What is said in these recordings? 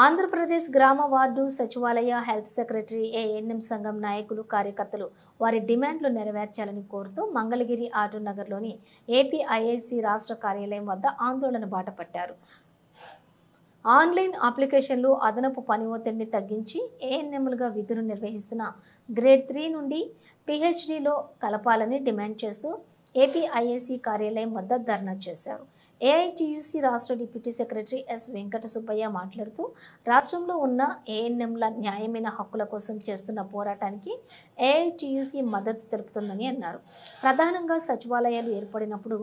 ఆంధ్రప్రదేశ్ గ్రామ వార్డు సచివాలయ health secretary ANM సంఘం నాయకులు కార్యకర్తలు వారి డిమాండ్లు నెరవేర్చాలని కోరుతూ మంగళగిరి ఆటోనగర్లోని ఏపీఐఐసి రాష్ట్ర కార్యాలయం వద్ద ఆందోళన బాటపట్టారు. ఆన్లైన్ అప్లికేషన్లు అదనపు పని ఒత్తిడిని తగ్గించి ఏఎన్ఎంలుగా విధులు నిర్వహిస్తున్న గ్రేడ్ 3 నుండి పిహెచ్డిలో కలపాలని డిమాండ్ చేస్తూ ఏపీఐఐసి కార్యాలయం వద్ద ధర్నా చేశారు. ఏఐటియుసి రాష్ట్ర deputy secretary S Venkata Subbaiah మాట్లాడుతూ రాష్ట్రంలో ఉన్న ఏఎన్ఎంల న్యాయమైన హక్కుల కోసం చేస్తున్న పోరాటానికి ఏఐటియుసి మద్దతు తెలుపుతుందని అన్నారు. ప్రధానంగా సచివాలయాలు ఏర్పడినప్పుడు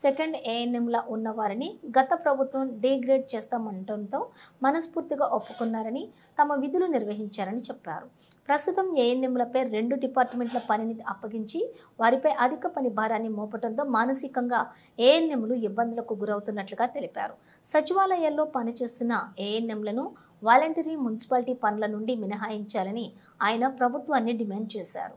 సెకండ్ ఏఎన్ఎంల ఉన్న వారిని గత ప్రభుత్వం డిగ్రేడ్ చేస్తామంటంతో మనస్ఫూర్తిగా ఒప్పుకున్నారని తమ విధులు నిర్వహించారని చెప్పారు. ప్రస్తుతం ఏఎన్ఎంలపై 2 డిపార్ట్మెంట్ల పనిని అప్పగించి వారిపై అధిక పని భారాన్ని మోపడంతో మానసికంగా ఏఎన్ఎంలు ఇబ్బందులకు గురవుతున్నట్లుగా తెలిపారు. సచివాలయాల్లో పనిచేస్తున్న ఏఎన్ఎంలను వాలంటరీ మున్సిపాలిటీ పనుల నుండి మినహాయించాలని ఆయన ప్రభుత్వాన్ని డిమాండ్ చేశారు.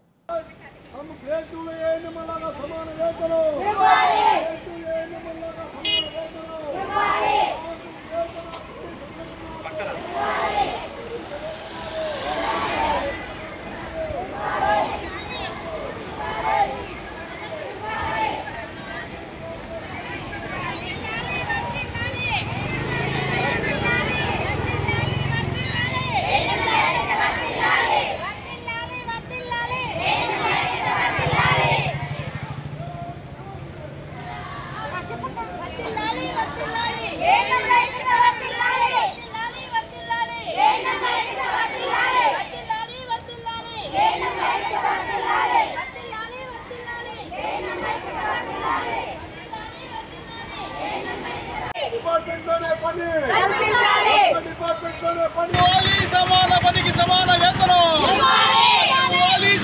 సమాన పనికి సమాన వేతనం,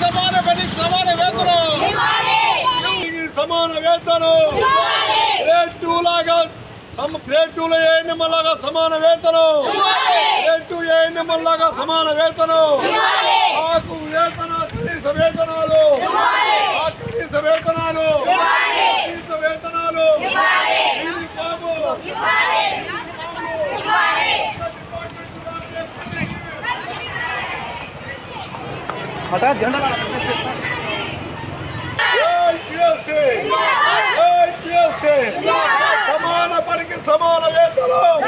సమాన పనికి సమాన వేతనం, సమాన వేతనం, గ్రేడ్ 2 లాగా గ్రేడ్ 2లో ఏఎన్ఎం లాగా సమాన వేతనం, గ్రేడ్ 2 ఏఎన్ఎం లాగా సమాన వేతనం, మాకు కనీస వేతనాలు, కనీస వేతనాలు, కనీస వేతనాలు हटा झंडा సమాన పనికి సమాన వేతనం,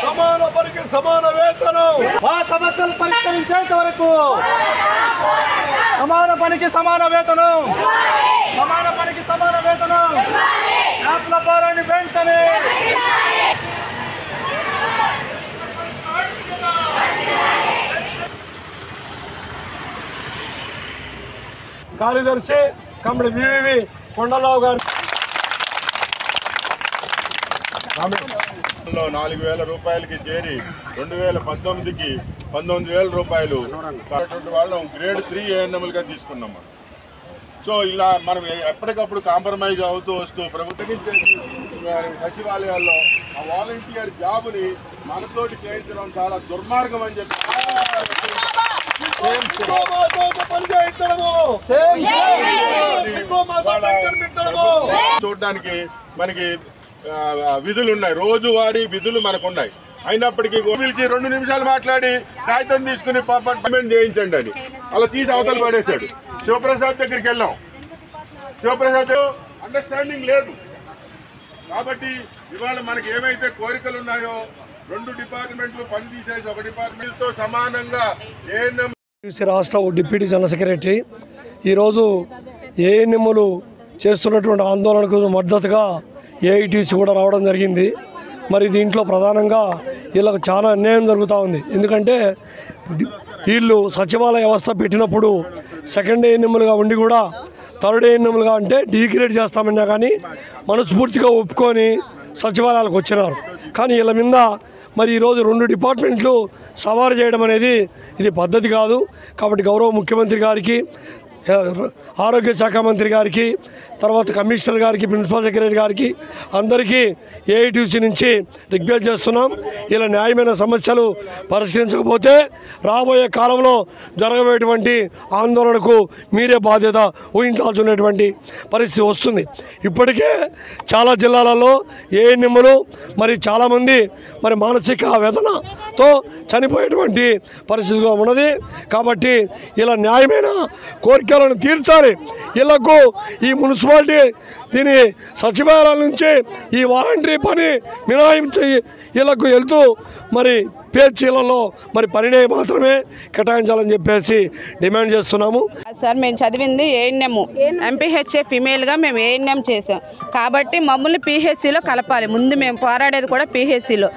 సమాన పనికి సమాన వేతనం, మా సమస్యలు పరిష్కరించేంత వరకు సమాన పనికి సమాన వేతనం, సమాన పనికి సమాన వేతనం, యాప్ల భారాన్ని వెంటనే కార్యదర్శి కమ్మడి వివి కొండలరావు గారు 4,000 రూపాయలకి చేరి 2019కి 19,000 రూపాయలు వాళ్ళం గ్రేడ్ 3 ఏఎన్ఎంలుగా తీసుకున్నాం. సో ఇలా మనం ఎప్పటికప్పుడు కాంప్రమైజ్ అవుతూ వస్తూ ప్రభుత్వం సచివాలయాల్లో ఆ వాలంటీర్ జాబుని మనతోటి చేయించడం చాలా దుర్మార్గం అని చెప్పి చూడడానికి మనకి విధులు ఉన్నాయి, రోజువారీ విధులు మనకు ఉన్నాయి. అయినప్పటికీ పిలిచి 2 నిమిషాలు మాట్లాడి కాగితం తీసుకుని పేమెంట్ చేయించండి అని అలా తీసి అవతల పడేశాడు. శివప్రసాద్ దగ్గరికి వెళ్ళాం, శివప్రసాద్ అండర్స్టాండింగ్ లేదు. కాబట్టి ఇవాళ మనకి ఏమైతే కోరికలు ఉన్నాయో 2 డిపార్ట్మెంట్లు పని తీసేసి 1 డిపార్ట్మెంట్తో సమానంగా ఏఎన్ఎం రాష్ట్ర డిప్యూటీ జనరల్ సెక్రటరీ ఈరోజు ఏఎన్ఎంలు చేస్తున్నటువంటి ఆందోళనకు మద్దతుగా ఏఐటీసీ కూడా రావడం జరిగింది. మరి దీంట్లో ప్రధానంగా వీళ్ళకు చాలా అన్యాయం జరుగుతూ ఉంది. ఎందుకంటే వీళ్ళు సచివాలయ వ్యవస్థ పెట్టినప్పుడు సెకండ్ ఏఎన్ఎంలుగా ఉండి కూడా థర్డ్ ఏఎన్ఎంలుగా అంటే డిగ్రేడ్ చేస్తామన్నా కానీ మనస్ఫూర్తిగా ఒప్పుకొని సచివాలయాలకు వచ్చినారు. కానీ వీళ్ళ మీద మరి ఈరోజు 2 డిపార్ట్మెంట్లు సవారు చేయడం అనేది ఇది పద్ధతి కాదు. కాబట్టి గౌరవ ముఖ్యమంత్రి గారికి ఆరోగ్య శాఖ మంత్రి గారికి, తర్వాత కమిషనర్ గారికి, ప్రిన్సిపల్ సెక్రటరీ గారికి అందరికీ ఏఐటీసీ నుంచి రిక్వెస్ట్ చేస్తున్నాం. ఇలా న్యాయమైన సమస్యలు పరిష్కరించకపోతే రాబోయే కాలంలో జరగబోయేటువంటి ఆందోళనకు మీరే బాధ్యత ఊహించాల్సినటువంటి పరిస్థితి వస్తుంది. ఇప్పటికే చాలా జిల్లాలలో ఏఎన్ఎంలు మరి చాలామంది మరి మానసిక వేదనతో చనిపోయేటువంటి పరిస్థితిగా ఉన్నది. కాబట్టి ఇలా న్యాయమైన కోరికలను తీర్చాలి. వీళ్ళకు ఈ మున్సిపాలిటీ దీని సచివాలయాల నుంచి ఈ వాలంటరీ పని మినహాయించి వీళ్ళకు వెళ్తూ మరి పేర్చీలలో మరి పనినే మాత్రమే కేటాయించాలని చెప్పేసి డిమాండ్ చేస్తున్నాము. సార్ మేము చదివింది ఏఎన్ఎం, ఎంపీహెచ్ఏ ఫిమేల్గా మేము ఏఎన్ఎం చేసాం. కాబట్టి మమ్మల్ని పీహెచ్సీలో కలపాలి. ముందు మేము పోరాడేది కూడా పీహెచ్సీలో.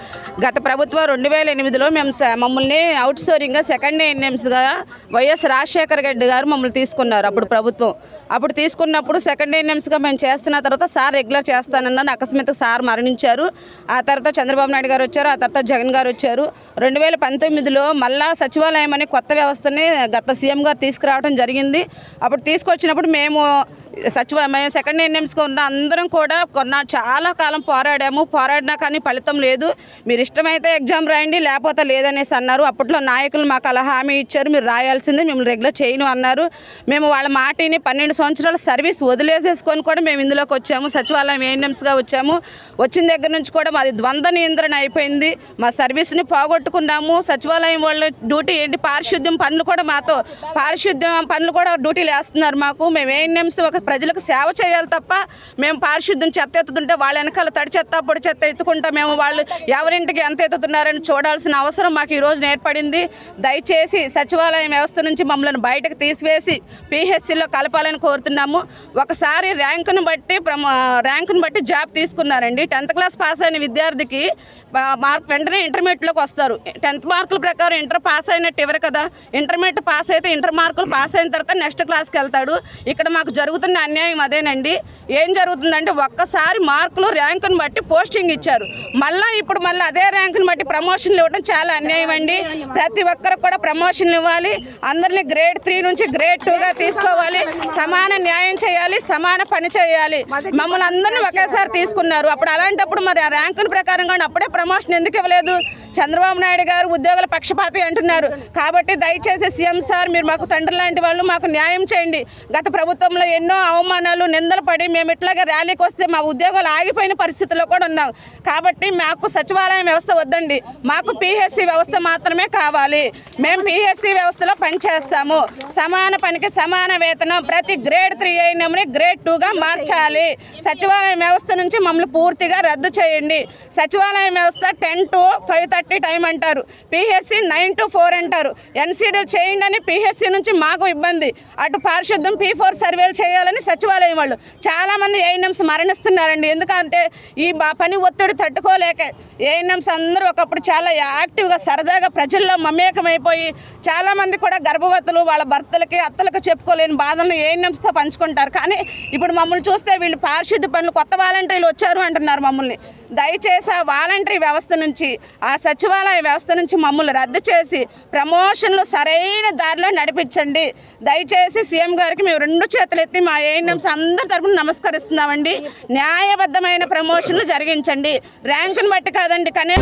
గత ప్రభుత్వం 2008లో మేము మమ్మల్ని అవుట్ సోరింగ్గా సెకండ్ ఏఎన్ఎంస్గా వైఎస్ రాజశేఖర రెడ్డి గారు మమ్మల్ని తీసుకున్నారు. అప్పుడు ప్రభుత్వం అప్పుడు తీసుకున్నప్పుడు సెకండ్ ఏఎన్ఎంస్గా మేము చేస్తున్న తర్వాత సార్ రెగ్యులర్ చేస్తానన్న అకస్మాత్తుగా సార్ మరణించారు. ఆ తర్వాత చంద్రబాబు నాయుడు గారు వచ్చారు, ఆ తర్వాత జగన్ గారు వచ్చారు. 2019లో మళ్ళా సచివాలయం అనే కొత్త వ్యవస్థని గత సీఎం గారు తీసుకురావడం జరిగింది. అప్పుడు తీసుకొచ్చినప్పుడు మేము సెకండ్ ఏఎన్ఎంస్గా ఉన్న అందరం కూడా చాలా కాలం పోరాడినా కానీ ఫలితం లేదు. మీరు ఇష్టమైతే ఎగ్జామ్ రాయండి, లేకపోతే లేదనేసి అన్నారు. అప్పట్లో నాయకులు మాకు అలా హామీ ఇచ్చారు, మీరు రాయాల్సిందే, మిమ్మల్ని రెగ్యులర్ చేయను అన్నారు. మేము వాళ్ళ మాటిని 12 సంవత్సరాల సర్వీస్ వదిలేసేసుకొని కూడా మేము ఇందులోకి వచ్చాము. సచివాలయం ఏఎన్ఎంస్గా వచ్చాము. వచ్చిన దగ్గర నుంచి కూడా మాది ద్వంద్వ నియంత్రణ అయిపోయింది. మా సర్వీస్ని పోగొట్టుకున్నాము. సచివాలయం వాళ్ళ డ్యూటీ ఏంటి, పారిశుద్ధ్యం పనులు కూడా మాతో పారిశుద్ధ్యం పనులు కూడా డ్యూటీలు వేస్తున్నారు మాకు. మేము ఏఎన్ఎంస్ ఒక ప్రజలకు సేవ చేయాలి తప్ప మేము పారిశుద్ధ్యం చెత్త ఎత్తుతుంటే వాళ్ళ వెనకాల తడి చెత్త పొడి చెత్త ఎత్తుకుంటా మేము వాళ్ళు ఎవరింటికి ఎంత ఎత్తుతున్నారని చూడాల్సిన అవసరం మాకు ఈరోజు ఏర్పడింది. దయచేసి సచివాలయం వ్యవస్థ నుంచి మమ్మల్ని బయటకు తీసివేసి పీహెచ్సీలో కలపాలని కోరుతున్నాము. ఒకసారి ర్యాంకును బట్టి జాబ్ తీసుకున్నారండి. 10th క్లాస్ పాస్ అయిన విద్యార్థికి వెంటనే ఇంటర్మీడియట్లోకి వస్తారు. 10th మార్కుల ప్రకారం ఇంటర్ పాస్ అయినట్టు ఎవరు కదా. ఇంటర్మీడియట్ పాస్ అయితే ఇంటర్ మార్కులు పాస్ అయిన తర్వాత నెక్స్ట్ క్లాస్కి వెళ్తాడు. ఇక్కడ మాకు జరుగుతున్న అన్యాయం అదేనండి. ఏం జరుగుతుందంటే ఒక్కసారి మార్కులు ర్యాంకును బట్టి పోస్టింగ్ ఇచ్చారు, ఇప్పుడు మళ్ళీ అదే ర్యాంకును బట్టి ప్రమోషన్లు ఇవ్వడం చాలా అన్యాయం అండి. ప్రతి ఒక్కరికి కూడా ప్రమోషన్లు ఇవ్వాలి, అందరినీ గ్రేడ్ 3 నుంచి గ్రేడ్ 2గా తీసుకోవాలి, సమాన న్యాయం చేయాలి, సమాన పని చేయాలి. మమ్మల్ని అందరినీ ఒకేసారి తీసుకున్నారు. అప్పుడు అలాంటప్పుడు మరి ఆ ర్యాంకుల ప్రకారం కానీ అప్పుడే ప్రమోషన్ ఎందుకు ఇవ్వలేదు? చంద్రబాబు నాయుడు గారు ఉద్యోగుల పక్షపాతి అంటున్నారు. కాబట్టి దయచేసి సీఎం సార్, మీరు మాకు తండ్రి లాంటి వాళ్ళు, మాకు న్యాయం చేయండి. గత ప్రభుత్వంలో ఎన్నో అవమానాలు నిందలు పడి మేము ఇట్లాగే ర్యాలీకి వస్తే మా ఉద్యోగాలు ఆగిపోయిన పరిస్థితిలో కూడా ఉన్నాం. కాబట్టి మాకు సచివాలయం వ్యవస్థ వద్దండి, మాకు పీహెచ్సీ వ్యవస్థ మాత్రమే కావాలి. మేము పీహెచ్సీ వ్యవస్థలో పనిచేస్తాము. సమాన పనికి సమాన వేతనం, ప్రతి గ్రేడ్ 3 ఏఎన్ఎంని గ్రేడ్ 2గా మార్చాలి. సచివాలయం వ్యవస్థ నుంచి మమ్మల్ని పూర్తిగా రద్దు చేయండి. సచివాలయం వ్యవస్థ 10 to 5:30 టైం అంటారు, పీహెచ్సీ 9 to 4 అంటారు. ఎన్సీడీ చేయండి అని పీహెచ్సీ నుంచి మాకు ఇబ్బంది. అటు పారిశుద్ధ్యం P4 సర్వేలు చేయాలని సచివాలయం వాళ్ళు చాలామంది ఏఎన్ఎంస్ మరణిస్తున్నారండి. ఎందుకంటే ఈ పని ఒత్తిడి తట్టుకోలేక ఏఎన్ఎంస్ అందరూ ఒకప్పుడు చాలా యాక్టివ్గా సరదాగా ప్రజల్లో మమేకమైపోయి చాలామంది కూడా గర్భవతులు వాళ్ళ భర్తలకి అత్తలకు చెప్పుకోలేని బాధలను ఏఎన్ఎంస్తో పంచుకుంటారు. కానీ ఇప్పుడు మమ్మల్ని చూస్తే వీళ్ళు పారిశుద్ధ్య పనులు కొత్త వాలంటీర్లు వచ్చారు అంటున్నారు మమ్మల్ని. దయచేసి ఆ వాలంటరీ వ్యవస్థ నుంచి, ఆ సచివాలయ వ్యవస్థ నుంచి మమ్మల్ని రద్దు చేసి ప్రమోషన్లు సరైన దారిలో నడిపించండి. దయచేసి సీఎం గారికి మేము 2 చేతులు ఎత్తి మా ఏఎన్ఎంస్ అందరి తరఫున నమస్కరిస్తున్నామండి. న్యాయబద్ధమైన ప్రమోషన్లు జరిగించండి, ర్యాంకును బట్టి కాదండి. కానీ